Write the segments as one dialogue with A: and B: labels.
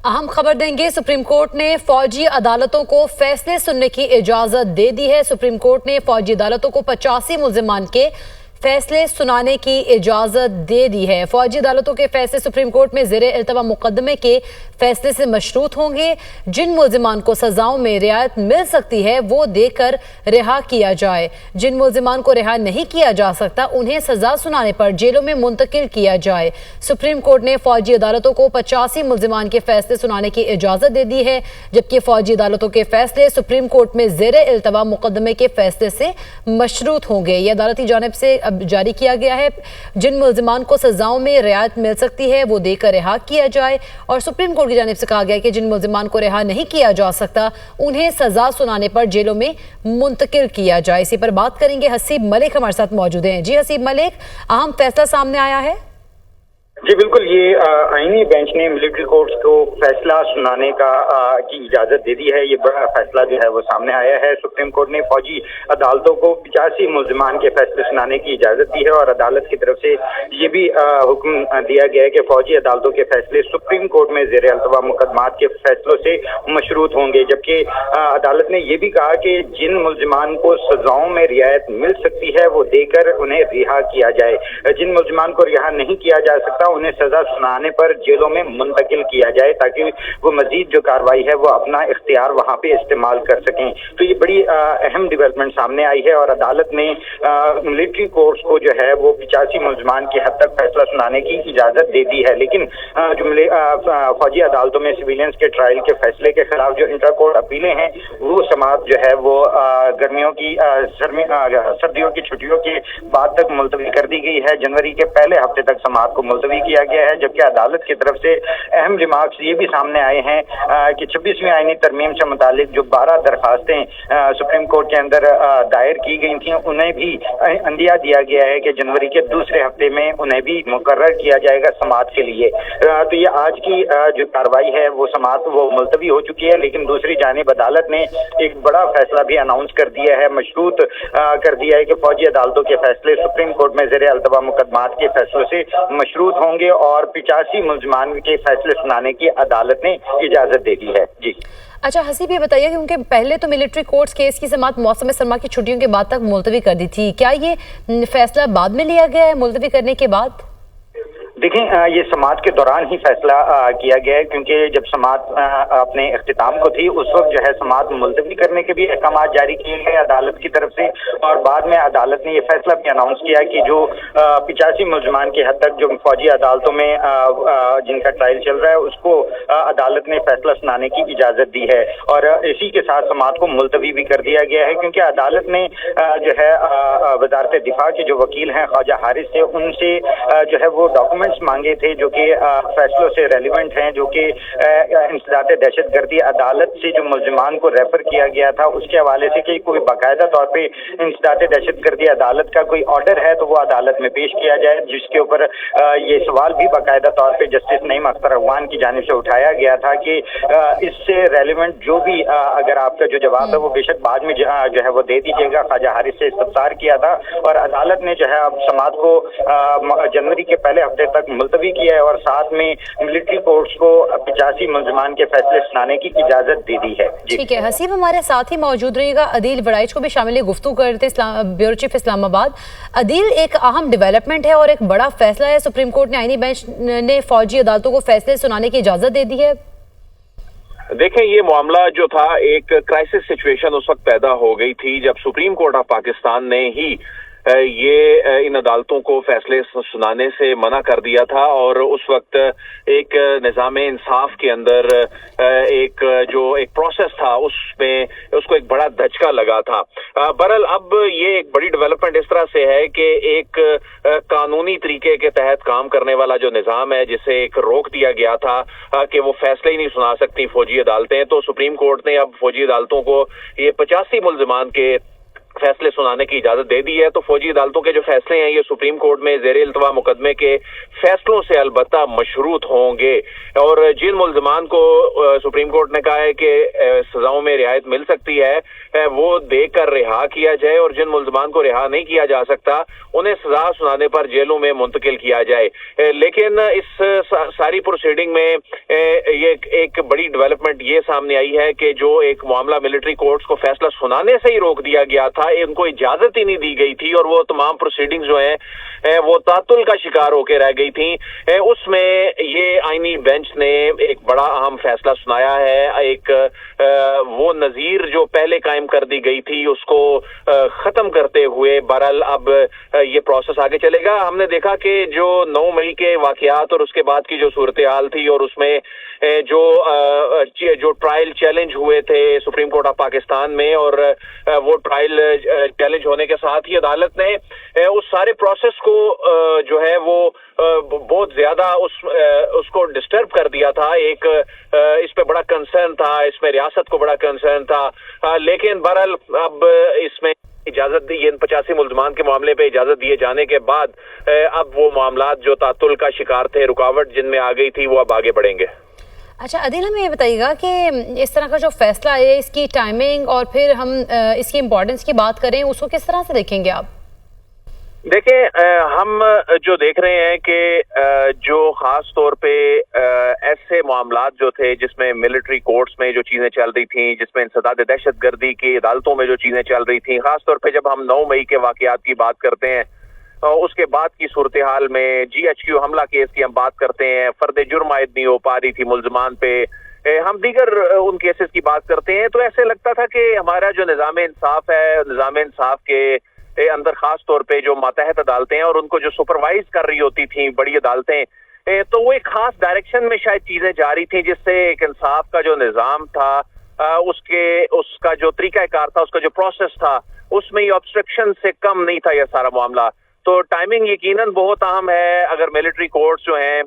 A: अहम खबर देंगे। सुप्रीम कोर्ट ने फौजी अदालतों को फैसले सुनने की इजाजत दे दी है। सुप्रीम कोर्ट ने फौजी अदालतों को 85 मुल्जिमान के फैसले सुनाने की इजाजत दे दी है। फौजी अदालतों के फैसले सुप्रीम कोर्ट में ज़ेरे इल्तवा मुकदमे के फैसले से मशरूत होंगे। जिन मुल्जिमान को सजाओं में रियायत मिल सकती है वो देकर रिहा किया जाए। जिन मुल्जिमान को रिहा नहीं किया जा सकता उन्हें सजा सुनाने पर जेलों में मुंतकिल किया जाए। सुप्रीम कोर्ट ने फौजी अदालतों को 85 मुल्जिमान के फैसले सुनाने की इजाजत दे दी है, जबकि फौजी अदालतों के फैसले सुप्रीम कोर्ट में ज़ेरे इल्तवा मुकदमे के फैसले से मशरूत होंगे। ये अदालती जानिब से जारी किया गया है। जिन मुल्जिमान को सजाओं में रियायत मिल सकती है वो देकर रिहा किया जाए, और सुप्रीम कोर्ट की जानिब से कहा गया है कि जिन मुल्जिमान को रिहा नहीं किया जा सकता उन्हें सजा सुनाने पर जेलों में मुंतकिल किया जाए। इसी पर बात करेंगे। हसीब मलिक हमारे साथ मौजूद हैं। जी हसीब मलिक, अहम फैसला सामने आया है।
B: जी बिल्कुल, ये आईनी बेंच ने मिलिट्री कोर्ट्स को फैसला सुनाने की इजाजत दे दी है। ये बड़ा फैसला जो है वो सामने आया है। सुप्रीम कोर्ट ने फौजी अदालतों को 85 मुल्जिमान के फैसले सुनाने की इजाजत दी है, और अदालत की तरफ से ये भी हुक्म दिया गया है कि फौजी अदालतों के फैसले सुप्रीम कोर्ट में ज़ेरे अल्तवा मुकदमात के फैसलों से मशरूत होंगे। जबकि अदालत ने यह भी कहा कि जिन मुल्जिमान को सजाओं में रियायत मिल सकती है वो देकर उन्हें रिहा किया जाए। जिन मुल्जिमान को रिहा नहीं किया जा सकता उन्हें सजा सुनाने पर जेलों में मुंतकिल किया जाए, ताकि वो मजीद जो कार्रवाई है वो अपना इख्तियार वहां पे इस्तेमाल कर सकें। तो ये बड़ी अहम डेवलपमेंट सामने आई है, और अदालत ने मिलिट्री कोर्ट्स को जो है वो 85 मुल्जिमान की हद तक फैसला सुनाने की इजाजत दे दी है। लेकिन जो फौजी अदालतों में सिविलियंस के ट्रायल के फैसले के खिलाफ जो इंटर कोर्ट अपीलें हैं वो समाअत जो है वो गर्मियों की सर्दियों की छुट्टियों के बाद तक मुलतवी कर दी गई है। जनवरी के पहले हफ्ते तक समाअत को मुलतवी किया गया है। जबकि अदालत की तरफ से अहम रिमार्क्स ये भी सामने आए हैं कि 26वीं आईनी तरमीम से मुतालिक जो 12 दरखास्तें सुप्रीम कोर्ट के अंदर दायर की गई थी उन्हें भी अंदिया दिया गया है कि जनवरी के दूसरे हफ्ते में उन्हें भी मुकर्रर किया जाएगा समाअत के लिए। तो ये आज की जो कार्रवाई है वो समाअत वो मुलतवी हो चुकी है। लेकिन दूसरी जानिब अदालत ने एक बड़ा फैसला भी अनाउंस कर दिया है, मशरूत कर दिया है कि फौजी अदालतों के फैसले सुप्रीम कोर्ट में ज़ेरे अल्तवा मुकदमात के फैसलों से मशरूत होंगे, और 85 मुल्जिमान के फैसले सुनाने की अदालत ने इजाजत दे दी है। जी
A: अच्छा हसीब, ये बताइए कि उनके पहले तो मिलिट्री कोर्ट्स केस की समाअत मौसम सरमा की छुट्टियों के बाद तक मुलतवी कर दी थी, क्या ये फैसला बाद में लिया गया है मुलतवी करने के बाद?
B: देखें, ये समाअत के दौरान ही फैसला किया गया है, क्योंकि जब समाअत अपने इख्तिताम को थी उस वक्त जो है समाअत मुलतवी करने के भी अहकाम जारी किए गए अदालत की तरफ से, और बाद में अदालत ने ये फैसला भी अनाउंस किया कि जो 85 मुल्जिमान की हद तक जो फौजी अदालतों में जिनका ट्रायल चल रहा है उसको अदालत ने फैसला सुनाने की इजाजत दी है, और इसी के साथ समाअत को मुलतवी भी कर दिया गया है। क्योंकि अदालत ने जो है वजारत दिफा के जो वकील हैं ख्वाजा हारिस से, उनसे जो है वो डॉक्यूमेंट्स मांगे थे जो कि फैसलों से रेलिवेंट हैं, जो कि इंसदाद दहशतगर्दी अदालत से जो मुल्जिमान को रेफर किया गया था उसके हवाले से कि कोई बाकायदा तौर पे इंसदाद दहशतगर्दी अदालत का कोई ऑर्डर है तो वो अदालत में पेश किया जाए, जिसके ऊपर ये सवाल भी बाकायदा तौर पे जस्टिस नईम अख्तर अफगान की जानिब से उठाया गया था कि इससे रेलिवेंट जो भी अगर आपका जो जवाब है वो बेशक बाद में जो है वो दे दीजिएगा। ख्वाजा हारिस से इस्तफसार किया था, और अदालत ने जो है अब समाअत को जनवरी के पहले हफ्ते तक मुलतवी किया है, और साथ में मिलिट्री कोर्ट्स को 85 मुल्जिमान के फैसले सुनाने की इजाजत दे दी है।
A: ठीक है हसीब, हमारे साथ ही मौजूद रहिएगा। अदील वड़ाइच को भी शामिल गुफ्तगू करते ब्यूरो चीफ इस्लामाबाद। अदील, एक अहम डेवलपमेंट है और एक बड़ा फैसला है, सुप्रीम कोर्ट ने आईनी बेंच ने फौजी अदालतों को फैसले सुनाने की इजाजत दे दी है।
C: देखें, ये मामला जो था एक क्राइसिस सिचुएशन उस वक्त पैदा हो गई थी जब सुप्रीम कोर्ट ऑफ पाकिस्तान ने ही ये इन अदालतों को फैसले सुनाने से मना कर दिया था, और उस वक्त एक निज़ाम इंसाफ के अंदर एक प्रोसेस था उसमें उसको एक बड़ा धचका लगा था। बहरहाल अब ये एक बड़ी डेवलपमेंट इस तरह से है कि एक कानूनी तरीके के तहत काम करने वाला जो निज़ाम है जिसे एक रोक दिया गया था कि वो फैसले ही नहीं सुना सकती फौजी अदालतें, तो सुप्रीम कोर्ट ने अब फौजी अदालतों को ये 85 मुल्जिमान के फैसले सुनाने की इजाजत दे दी है। तो फौजी अदालतों के जो फैसले हैं ये सुप्रीम कोर्ट में ज़ेर इल्तवा मुकदमे के फैसलों से अलबत्ता मशरूत होंगे और जिन मुल्ज़िमान को सुप्रीम कोर्ट ने कहा है कि सजाओं में रियायत मिल सकती है वो देकर रिहा किया जाए और जिन मुल्ज़िमान को रिहा नहीं किया जा सकता उन्हें सजा सुनाने पर जेलों में मुंतकिल किया जाए। लेकिन इस सारी प्रोसीडिंग में ये एक बड़ी डेवलपमेंट ये सामने आई है कि जो एक मामला मिलिट्री कोर्ट्स को फैसला सुनाने से ही रोक दिया गया था, उनको इजाजत ही नहीं दी गई थी और वो तमाम प्रोसीडिंग्स जो हैं वो तातुल का शिकार होकर रह गई थी। उसमें ये आईनी बेंच ने एक बड़ा अहम फैसला सुनाया है। एक वो नजीर जो पहले कायम कर दी गई थी उसको खत्म करते हुए बहरहाल अब ये प्रोसेस आगे चलेगा। हमने देखा कि जो 9 मई के वाकयात और उसके बाद की जो सूरत हाल थी और उसमें जो ट्रायल चैलेंज हुए थे सुप्रीम कोर्ट ऑफ पाकिस्तान में और वो ट्रायल चैलेंज होने के साथ ही अदालत ने उस सारे प्रोसेस को जो है वो बहुत ज्यादा उसको डिस्टर्ब कर दिया था। एक इस पे बड़ा कंसर्न था, इसमें रियासत को बड़ा कंसर्न था, लेकिन बहरहाल अब इसमें इजाजत दी, इन 85 मुल्ज़िमान के मामले पे इजाजत दिए जाने के बाद अब वो मामलात जो तातुल का शिकार थे, रुकावट जिनमें आ गई थी, वो अब आगे बढ़ेंगे।
A: अच्छा अदिल, हमें ये बताइएगा कि इस तरह का जो फैसला है इसकी टाइमिंग और फिर हम इसकी इम्पोर्टेंस की बात करें उसको किस तरह से देखेंगे आप?
C: देखें, हम जो देख रहे हैं कि जो खास तौर पे ऐसे मामलात जो थे जिसमें मिलिट्री कोर्ट्स में जो चीजें चल रही थी, जिसमें इंसदाद दहशतगर्दी की अदालतों में जो चीजें चल रही थी, खास तौर पे जब हम 9 मई के वाकयात की बात करते हैं, उसके बाद की सूरत हाल में GHQ हमला केस की हम बात करते हैं, फर्द जुर्म आयद नहीं हो पा रही थी मुल्ज़िमान पे, हम दीगर उन केसेस की बात करते हैं, तो ऐसे लगता था कि हमारा जो निज़ाम इंसाफ है, निज़ाम इंसाफ के अंदर खास तौर पे जो मातहत अदालतें हैं और उनको जो सुपरवाइज कर रही होती थी बड़ी अदालतें, तो वो एक खास डायरेक्शन में शायद चीजें जा रही थी जिससे एक इंसाफ का जो निज़ाम था उसका जो तरीकाकार था, उसका जो प्रोसेस था, उसमें ये ऑब्स्ट्रक्शन से कम नहीं था ये सारा मामला। तो टाइमिंग यकीनन बहुत अहम है। अगर मिलिट्री कोर्ट्स जो हैं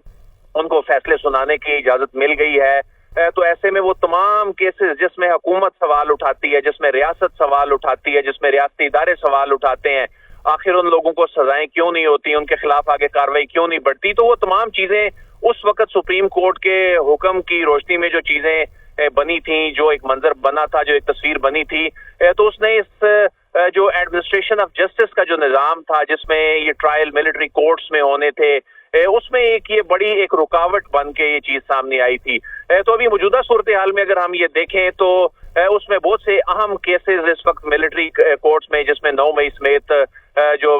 C: उनको फैसले सुनाने की इजाजत मिल गई है तो ऐसे में वो तमाम केसेस जिसमें हुकूमत सवाल उठाती है, जिसमें रियासत सवाल उठाती है, जिसमें रियासती इदारे सवाल उठाते हैं, आखिर उन लोगों को सजाएं क्यों नहीं होती, उनके खिलाफ आगे कार्रवाई क्यों नहीं बढ़ती, तो वो तमाम चीजें उस वक्त सुप्रीम कोर्ट के हुक्म की रोशनी में जो चीजें बनी थी, जो एक मंजर बना था, जो एक तस्वीर बनी थी, तो उसने इस जो एडमिनिस्ट्रेशन ऑफ जस्टिस का जो निज़ाम था जिसमें ये ट्रायल मिलिट्री कोर्ट्स में होने थे, उसमें एक ये बड़ी एक रुकावट बन के ये चीज सामने आई थी। तो अभी मौजूदा सूरत हाल में अगर हम ये देखें तो उसमें बहुत से अहम केसेस इस वक्त मिलिट्री कोर्ट्स में, जिसमें 9 मई समेत जो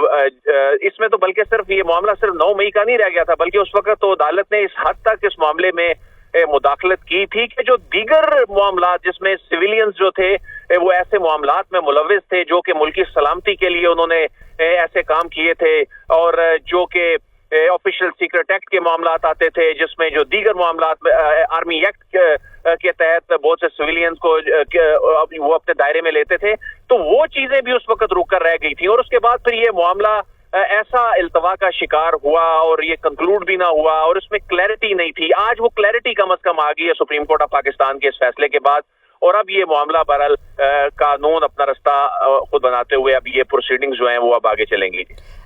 C: इसमें तो बल्कि सिर्फ ये मामला सिर्फ 9 मई का नहीं रह गया था, बल्कि उस वक्त तो अदालत ने इस हद तक इस मामले में मुदाखलत की थी कि जो दीगर मामलात जिसमें सिविलियंस जो थे वो ऐसे मामलात में मुलविस थे जो कि मुल्की सलामती के लिए उन्होंने ऐसे काम किए थे और जो कि ऑफिशियल सीक्रेट एक्ट के मामलात आते थे, जिसमें जो दीगर मामलात आर्मी एक्ट के तहत बहुत से सिविलियंस को वो अपने दायरे में लेते थे, तो वो चीजें भी उस वक्त रुक कर रह गई थी। और उसके बाद फिर ये मामला ऐसा इल्तवा का शिकार हुआ और ये कंक्लूड भी ना हुआ और उसमें क्लैरिटी नहीं थी। आज वो क्लैरिटी कम अज कम आ गई है सुप्रीम कोर्ट ऑफ पाकिस्तान के इस फैसले के बाद, और अब ये मामला बहरहाल कानून अपना रास्ता खुद बनाते हुए अब ये प्रोसीडिंग्स जो हैं वो अब आगे चलेंगी।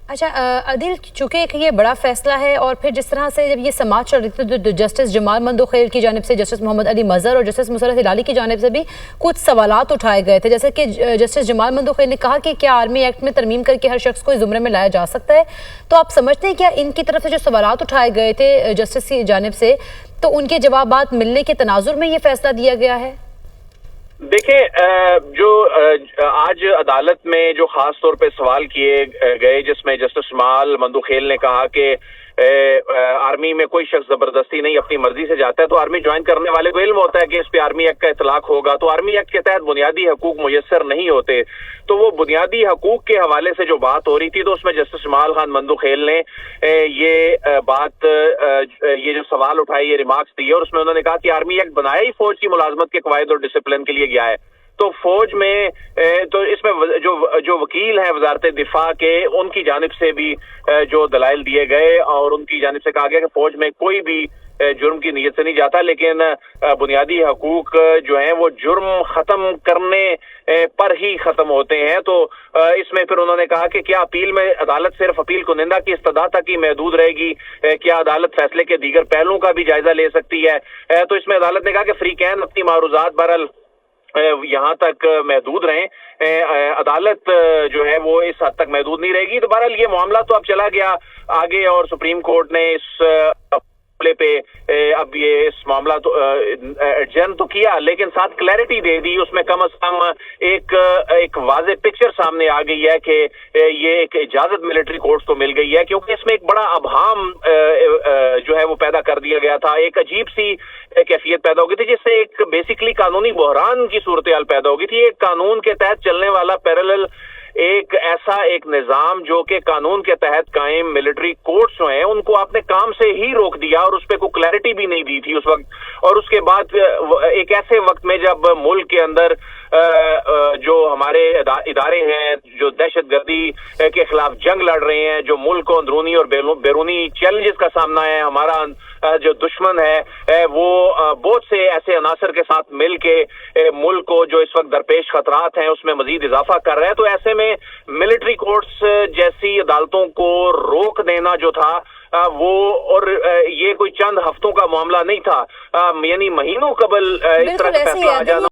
A: अच्छा अदिल, चूंकि ये बड़ा फैसला है और फिर जिस तरह से जब ये समाज चल रही थी तो जस्टिस जमाल मंदोखेल की जानिब से, जस्टिस मोहम्मद अली मजहर और जस्टिस मुसर्रत हिलाली की जानिब से भी कुछ सवालात उठाए गए थे, जैसे कि जस्टिस जमाल मंदोखेल ने कहा कि क्या आर्मी एक्ट में तरमीम करके हर शख्स को इस जुमरे में लाया जा सकता है। तो आप समझते हैं क्या इनकी तरफ से जो सवालात उठाए गए थे जस्टिस की जानिब से, तो उनके जवाबात मिलने के तनाजुर में ये फैसला दिया गया है?
C: देखें, जो आज अदालत में जो खास तौर पे सवाल किए गए, जिसमें जस्टिस जमाल मंदोखेल ने कहा कि आर्मी में कोई शख्स जबरदस्ती नहीं अपनी मर्जी से जाता है, तो आर्मी ज्वाइन करने वाले को इल्म होता है कि इस पे आर्मी एक्ट का इतलाक होगा, तो आर्मी एक्ट के तहत बुनियादी हकूक मुयस्सर नहीं होते, तो वो बुनियादी हकूक के हवाले से जो बात हो रही थी, तो उसमें जस्टिस जमाल खान मंदोखेल ने ये बात, ये जो सवाल उठाए, ये रिमार्क्स दिए, और उसमें उन्होंने कहा कि आर्मी एक्ट बनाया ही फौज की मुलाजमत के कवायद और डिसिप्लिन के लिए गया है, तो फौज में तो इसमें जो वकील हैं वजारत दिफा के, उनकी जानिब से भी जो दलाइल दिए गए और उनकी जानिब से कहा गया कि फौज में कोई भी جرم کی نیت سے نہیں جاتا، لیکن بنیادی حقوق جو ہیں وہ جرم ختم کرنے پر ہی ختم ہوتے ہیں۔ تو اس میں پھر انہوں نے کہا کہ کیا اپیل میں عدالت صرف اپیل کنندہ کی استدعا تک ہی محدود رہے گی، کیا عدالت فیصلے کے دیگر پہلوؤں کا بھی جائزہ لے سکتی ہے؟ تو اس میں عدالت نے کہا کہ فریقین اپنی معروضات بہرحال یہاں تک محدود رہیں، عدالت جو ہے وہ اس حد تک محدود نہیں رہے گی۔ تو بہرحال یہ معاملہ تو اب چلا گیا آگے، اور سپریم کورٹ نے اس پہ اب یہ اس معاملہ تو ایڈجرن تو کیا، لیکن ساتھ کلیئرٹی دے دی، اس میں کم از کم ایک واضح پکچر سامنے آ گئی ہے کہ یہ ایک اجازت ملٹری کورٹس کو مل گئی ہے، کیونکہ اس میں ایک بڑا ابہام جو ہے وہ پیدا کر دیا گیا تھا، ایک عجیب سی کیفیت پیدا ہو گئی تھی، جس سے ایک بیسیکلی قانونی بحران کی صورتحال پیدا ہو گئی تھی۔ ایک قانون کے تحت چلنے والا پیرالل ایک نظام جو کہ قانون کے تحت قائم ملٹری کورٹس جو ہیں ان کو آپ نے کام سے ہی روک دیا، اور اس پہ کوئی کلیئرٹی بھی نہیں دی تھی اس وقت۔ اور اس کے بعد ایک ایسے وقت میں جب ملک کے اندر جو ہمارے ادارے ہیں جو دہشت گردی کے خلاف جنگ لڑ رہے ہیں، جو ملک کو اندرونی اور بیرونی چیلنجز کا سامنا ہے، ہمارا جو دشمن ہے وہ بہت سے ایسے عناصر کے ساتھ مل کے ملک کو جو اس وقت درپیش خطرات ہیں اس میں مزید اضافہ کر رہے ہیں، تو ایسے میں ملٹری کورٹس جیسی عدالتوں کو روک دینا جو تھا وہ، اور یہ کوئی چند ہفتوں کا معاملہ نہیں تھا، یعنی مہینوں قبل اس طرح کا فیصلہ آ جانا